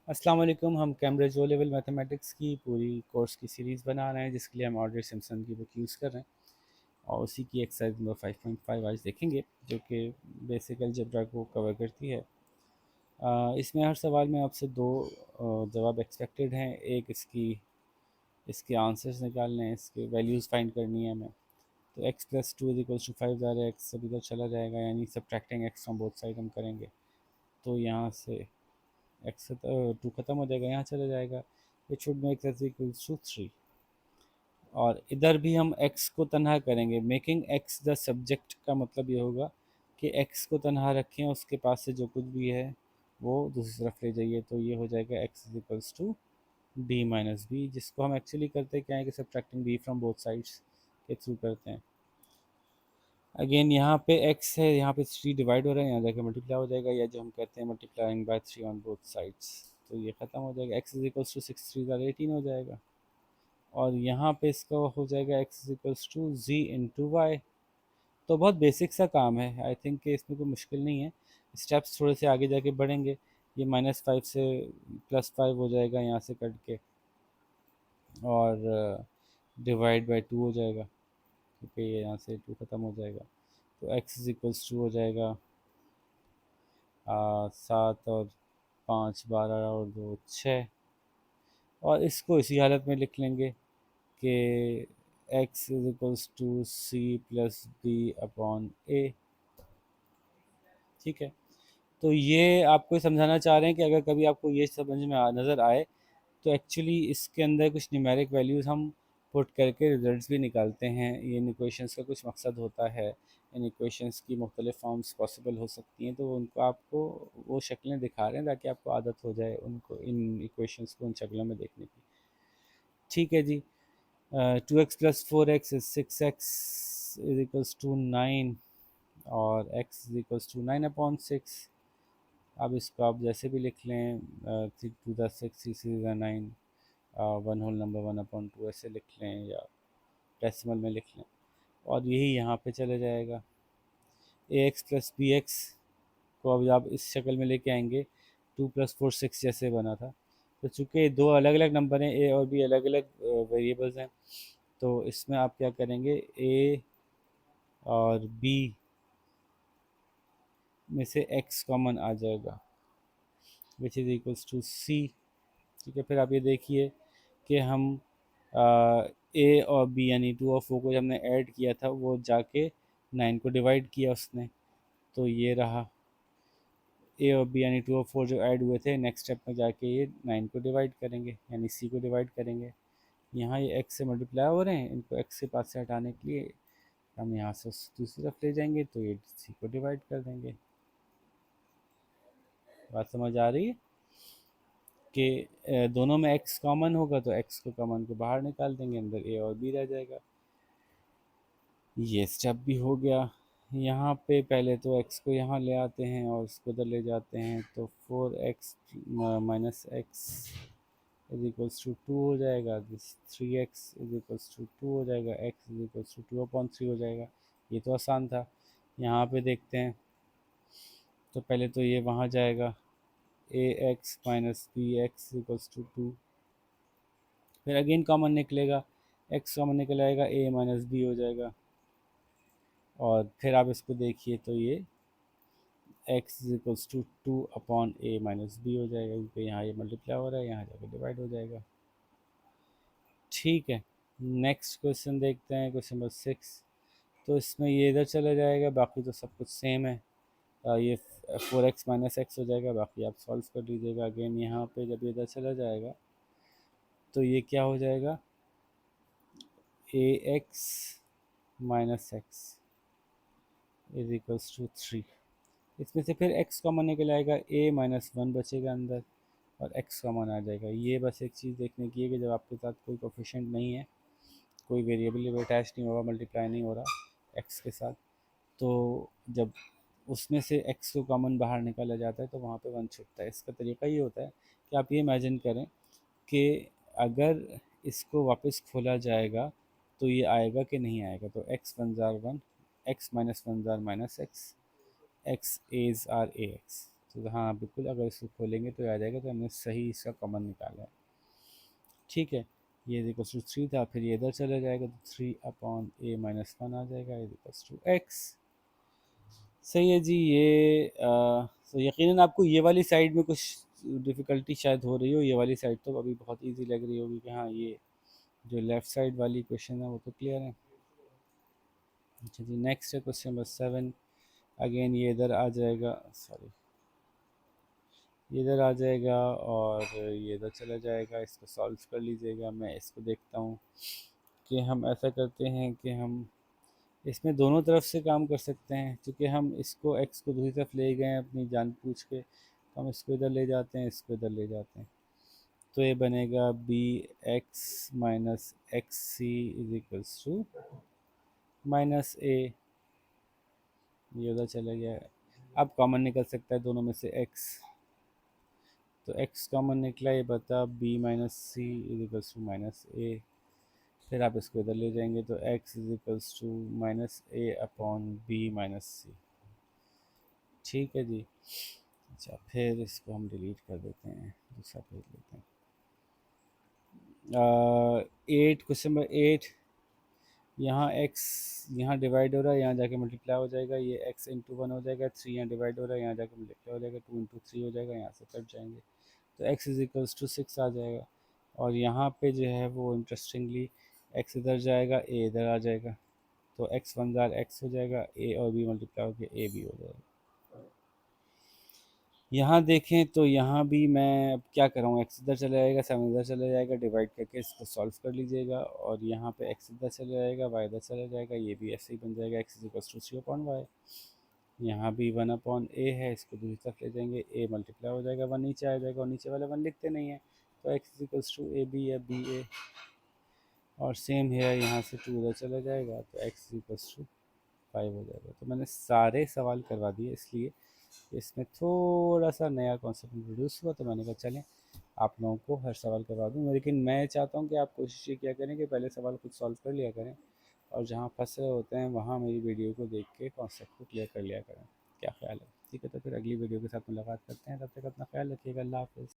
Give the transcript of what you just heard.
अस्सलाम वालेकुम। हम कैम्ब्रिज ओ लेवल मैथमेटिक्स की पूरी कोर्स की सीरीज़ बना रहे हैं, जिसके लिए हम ऑर्डर सिम्पसन की बुक यूज़ कर रहे हैं और उसी की एक्सरसाइज नंबर 5.5 आज देखेंगे, जो कि बेसिक अलजेब्रा को कवर करती है। इसमें हर सवाल में आपसे दो जवाब एक्सपेक्टेड हैं। एक इसके आंसर्स निकालने हैं, इसके वैल्यूज़ फाइंड करनी है हमें। तो x plus two is equals to 5 ज़्यादा एक्स अभी तक चला जाएगा, यानी subtracting x from both side हम करेंगे। तो यहाँ से एक्स टू ख़त्म हो जाएगा, यहाँ चला जाएगा। It should make x equals to 3। और इधर भी हम x को तनहा करेंगे। मेकिंग x द सब्जेक्ट का मतलब ये होगा कि x को तनहा रखें, उसके पास से जो कुछ भी है वो दूसरी तरफ ले जाइए। तो ये हो जाएगा x is equals to D minus B, जिसको हम एक्चुअली करते क्या है कि subtracting b from both sides के थ्रू करते हैं। अगेन यहाँ पे x है, यहाँ पे 3 डिवाइड हो रहा है, यहाँ जाके मल्टीप्लाई हो जाएगा, या जो हम कहते हैं multiplying by 3 on both sides. तो ये ख़त्म हो जाएगा, x इज इक्वल्स टू 6 3 18 हो जाएगा। और यहाँ पे इसका हो जाएगा x is equals to z into Y. तो बहुत बेसिक सा काम है, आई थिंक कि इसमें कोई मुश्किल नहीं है। स्टेप्स थोड़े से आगे जाके बढ़ेंगे। ये -5 से +5 हो जाएगा यहाँ से कट के, और डिवाइड बाय 2 हो जाएगा, क्योंकि ये यहाँ से 2 ख़त्म हो जाएगा। तो x इज इक्वल्स टू हो जाएगा 7 और 5 12 और 2 6। और इसको इसी हालत में लिख लेंगे कि x is equals to c plus b upon a. ठीक है। तो ये आपको समझाना चाह रहे हैं कि अगर कभी आपको ये समझ में नज़र आए, तो एक्चुअली इसके अंदर कुछ न्यूमेरिक वैल्यूज़ हम पुट करके रिजल्ट्स भी निकालते हैं। ये इन इक्वेशंस का कुछ मकसद होता है। इन इक्वेशंस की मुख्तलिफ फॉर्म्स पॉसिबल हो सकती हैं, तो उनको आपको वो शक्लें दिखा रहे हैं ताकि आपको आदत हो जाए उनको, इन इक्वेशंस को उन शक्लों में देखने की। ठीक है जी। 2x plus 4x is 6x is equals to 9, और x इज इक्वल्स टू 9/6। अब इसको आप जैसे भी लिख लें, 3 to the 6 3 to the 9, 1 whole number 1/2 ऐसे लिख लें, या डेसिमल में लिख लें, और यही यहाँ पे चले जाएगा। ax प्लस बी एक्स को अब आप इस शक्ल में लेके आएंगे, 2 + 4 6 जैसे बना था। तो चूँकि दो अलग अलग नंबर हैं, a और b अलग अलग वेरिएबल्स हैं, तो इसमें आप क्या करेंगे, a और b में से x कॉमन आ जाएगा, which is equals to c। ठीक है। फिर आप ये देखिए कि हम ए और बी यानी 2 और 4 को जब हमने ऐड किया था, वो जाके 9 को डिवाइड किया उसने। तो ये रहा ए और बी यानी 2 और 4 जो ऐड हुए थे, नेक्स्ट स्टेप में जाके ये 9 को डिवाइड करेंगे, यानी सी को डिवाइड करेंगे। यहाँ ये एक्स से मल्टीप्लाई हो रहे हैं, इनको एक्स के पास से हटाने के लिए हम यहाँ से दूसरी तरफ ले जाएंगे, तो ये सी को डिवाइड कर देंगे। बात समझ आ रही है कि दोनों में x कॉमन होगा, तो x को कॉमन को बाहर निकाल देंगे, अंदर a और b रह जाएगा। ये स्टेप भी हो गया। यहाँ पे पहले तो x को यहाँ ले आते हैं और इसको उधर ले जाते हैं, तो 4x minus x is equals to 2 हो जाएगा। This 3x is equals to 2 हो जाएगा, x इज इक्वल्स टू 2/3 हो जाएगा। ये तो आसान था। यहाँ पे देखते हैं, तो पहले तो ये वहाँ जाएगा, ax minus B x equals to 2। फिर अगेन कॉमन निकलेगा, x कॉमन निकल आएगा, a माइनस बी हो जाएगा। और फिर आप इसको देखिए, तो ये x is equals to 2/a minus B हो जाएगा, क्योंकि यहाँ ये मल्टीप्लाई हो रहा है, यहाँ जाकर डिवाइड हो जाएगा। ठीक है। नेक्स्ट क्वेश्चन देखते हैं, क्वेश्चन नंबर 6। तो इसमें ये इधर चला जाएगा, बाकी तो सब कुछ सेम है। ये 4x माइनस एक्स हो जाएगा, बाकी आप सॉल्व कर लीजिएगा। अगेन यहाँ पे जब ये इधर चला जाएगा, तो ये क्या हो जाएगा, ax minus x is equals to 3। इसमें से फिर x कॉमन निकल आएगा, a माइनस 1 बचेगा अंदर, और x कॉमन आ जाएगा। ये बस एक चीज़ देखने की है कि जब आपके साथ कोई कोफिशिएंट नहीं है, कोई वेरिएबल अटैच नहीं हो रहा, मल्टीप्लाई नहीं हो रहा x के साथ, तो जब उसमें से x को कॉमन बाहर निकाला जाता है, तो वहाँ पे 1 छुटता है। इसका तरीका ये होता है कि आप ये इमेजिन करें कि अगर इसको वापस खोला जाएगा, तो ये आएगा कि नहीं आएगा। तो x 1 ज़ार 1, x माइनस 1 ज़ार minus x, x as are a x. तो हाँ बिल्कुल, अगर इसको खोलेंगे तो आ जाएगा, तो हमने सही इसका कॉमन निकाला है। ठीक है, ये इक्वल टू 3 था, फिर ये इधर चला जाएगा तो 3/a-1 आ जाएगा, इक्वल टू x। सही है जी। ये तो यकीनन आपको ये वाली साइड में कुछ डिफ़िकल्टी शायद हो रही हो, ये वाली साइड तो अभी बहुत इजी लग रही होगी कि हाँ ये जो लेफ़्ट साइड वाली क्वेश्चन है वो तो क्लियर है। अच्छा जी, नेक्स्ट है क्वेश्चन नंबर 7। अगेन ये इधर आ जाएगा, सॉरी ये इधर आ जाएगा और ये इधर चला जाएगा। इसको सॉल्व कर लीजिएगा। मैं इसको देखता हूँ कि हम ऐसा करते हैं कि हम इसमें दोनों तरफ से काम कर सकते हैं, क्योंकि हम इसको x को दूसरी तरफ ले गए हैं अपनी जान पूछ के, तो हम इसको इधर ले जाते हैं, इसको इधर ले जाते हैं। तो ये बनेगा bx-xc is equals to -a। ये उधर चला गया। अब कॉमन निकल सकता है दोनों में से x, तो x कॉमन निकला, ये बता b-c is equals to -a। फिर आप इसको इधर ले जाएंगे तो x is equals to -a/b-c। ठीक है जी। अच्छा, फिर इसको हम डिलीट कर देते हैं, दूसरा पेज लेते हैं। 8, क्वेश्चन नंबर 8। यहाँ x यहाँ डिवाइड हो रहा है, यहाँ जाके मल्टीप्लाई हो जाएगा, ये x इंटू 1 हो जाएगा। 3 यहाँ डिवाइड हो रहा है, यहाँ जाके मल्टीप्लाई हो जाएगा, 2 इंटू 3 हो जाएगा, यहाँ से कट जाएंगे तो x इज इक्वल्स टू 6 आ जाएगा। और यहाँ पे जो है वो इंटरेस्टिंगली x इधर जाएगा, a इधर आ जाएगा, तो x 1 जार x हो जाएगा, a और b मल्टीप्लाई होकर a भी हो जाएगा। यहाँ देखें तो यहाँ भी मैं अब क्या कर रहा हूँ, एक्स इधर चला जाएगा, 7 इधर चला जाएगा, डिवाइड करके इसको सॉल्व कर लीजिएगा। और यहाँ पे एक्स इधर चला जाएगा, वाई इधर चला जाएगा, ये भी ऐसे ही बन जाएगा, x is equal to 3/y। यहाँ भी 1/a है, इसको दूसरी तरफ ले जाएंगे, a मल्टीप्लाई हो जाएगा, 1 नीचे आ जाएगा, और नीचे वाला 1 लिखते नहीं है, तो x is equal to A B या बी ए। और सेम है, यहाँ से 2 इधर चला जाएगा, तो एक्स इज इक्वल टू 5 हो जाएगा। तो मैंने सारे सवाल करवा दिए, इसलिए इसमें थोड़ा सा नया कॉन्सेप्ट इंट्रोड्यूस हुआ, तो मैंने कहा चलें आप लोगों को हर सवाल करवा दूँ। लेकिन मैं चाहता हूँ कि आप कोशिश ये किया करें कि पहले सवाल खुद सॉल्व कर लिया करें, और जहाँ फंस रहे होते हैं वहाँ मेरी वीडियो को देख के कॉन्सेप्ट को क्लियर कर लिया करें। क्या ख्याल है? ठीक है, तो फिर अगली वीडियो के साथ मुलाकात करते हैं। तब तक अपना ख्याल रखिएगा। अल्लाह हाफ़िज़।